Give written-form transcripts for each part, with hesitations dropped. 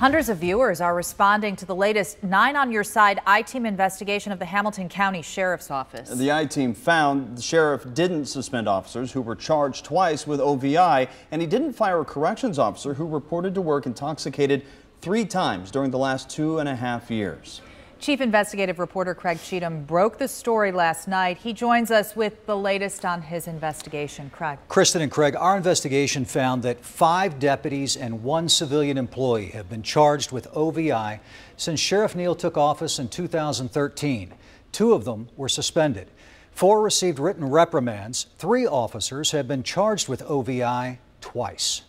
Hundreds of viewers are responding to the latest 9 on Your Side I-Team investigation of the Hamilton County Sheriff's Office. The I-Team found the sheriff didn't suspend officers who were charged twice with OVI, and he didn't fire a corrections officer who reported to work intoxicated 3 times during the last 2.5 years. Chief Investigative Reporter Craig Cheatham broke the story last night. He joins us with the latest on his investigation. Craig. Kristen and Craig, our investigation found that 5 deputies and 1 civilian employee have been charged with OVI since Sheriff Neal took office in 2013. 2 of them were suspended. 4 received written reprimands. 3 officers have been charged with OVI twice.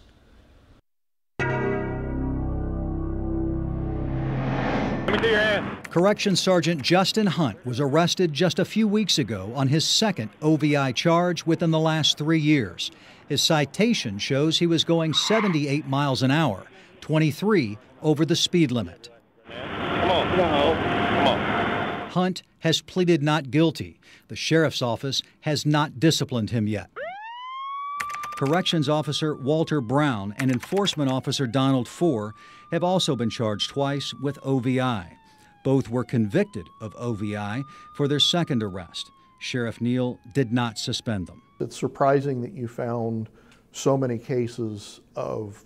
Let me see your hand. Corrections Sergeant Justin Hunt was arrested just a few weeks ago on his 2nd OVI charge within the last 3 years. His citation shows he was going 78 miles an hour, 23 over the speed limit. Come on. Come on. Hunt has pleaded not guilty. The sheriff's office has not disciplined him yet. Corrections Officer Walter Brown and Enforcement Officer Donald Four have also been charged twice with OVI. Both were convicted of OVI for their 2nd arrest. Sheriff Neal did not suspend them. It's surprising that you found so many cases of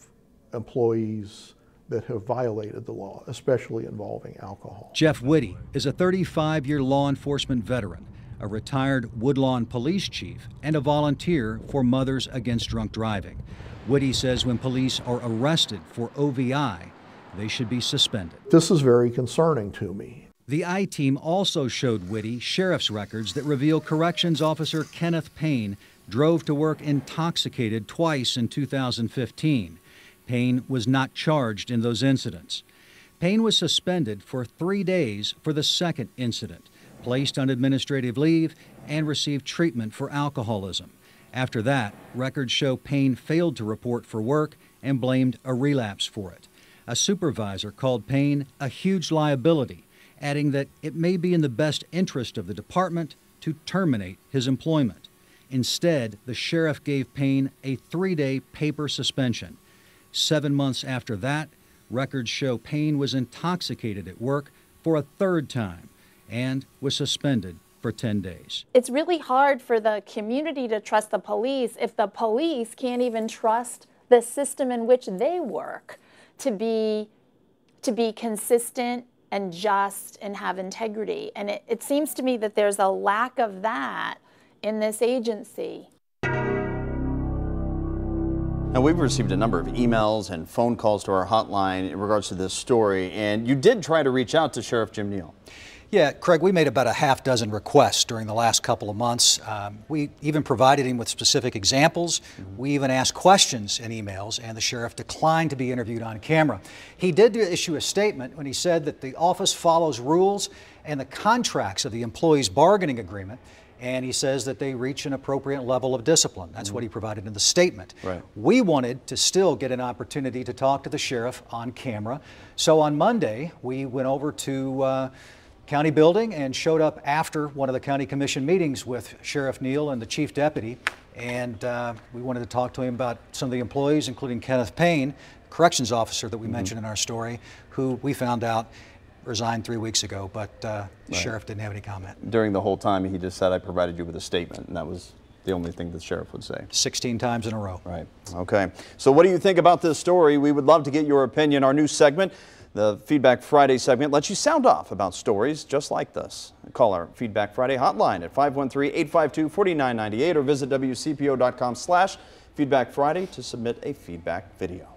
employees that have violated the law, especially involving alcohol. Jeff Whitty is a 35-year law enforcement veteran, a retired Woodlawn police chief, and a volunteer for Mothers Against Drunk Driving. Whitty says when police are arrested for OVI, they should be suspended. This is very concerning to me. The I-Team also showed Whitty sheriff's records that reveal Corrections Officer Kenneth Payne drove to work intoxicated twice in 2015. Payne was not charged in those incidents. Payne was suspended for 3 days for the 2nd incident, placed on administrative leave, and received treatment for alcoholism. After that, records show Payne failed to report for work and blamed a relapse for it. A supervisor called Payne a huge liability, adding that it may be in the best interest of the department to terminate his employment. Instead, the sheriff gave Payne a 3-day paper suspension. 7 months after that, records show Payne was intoxicated at work for a 3rd time and was suspended for 10 days. It's really hard for the community to trust the police if the police can't even trust the system in which they work to be consistent and just and have integrity. And it seems to me that there's a lack of that in this agency. Now, we've received a number of emails and phone calls to our hotline in regards to this story, and you did try to reach out to Sheriff Jim Neal. Yeah, Craig, we made about a half-dozen requests during the last couple of months. We even provided him with specific examples. We even asked questions in emails, and the sheriff declined to be interviewed on camera. He did issue a statement when he said that the office follows rules and the contracts of the employees' bargaining agreement, and he says that they reach an appropriate level of discipline. That's what he provided in the statement. Right. We wanted to still get an opportunity to talk to the sheriff on camera. So on Monday, we went over to County Building and showed up after one of the County Commission meetings with Sheriff Neal and the Chief Deputy, and we wanted to talk to him about some of the employees, including Kenneth Payne, corrections officer that we mentioned in our story, who we found out resigned 3 weeks ago, but the sheriff didn't have any comment. During the whole time, he just said, I provided you with a statement, and that was the only thing the sheriff would say. 16 times in a row. Right. Okay. So what do you think about this story? We would love to get your opinion. Our new segment, the Feedback Friday segment, lets you sound off about stories just like this. Call our Feedback Friday hotline at 513-852-4998 or visit WCPO.com/Feedback Friday to submit a feedback video.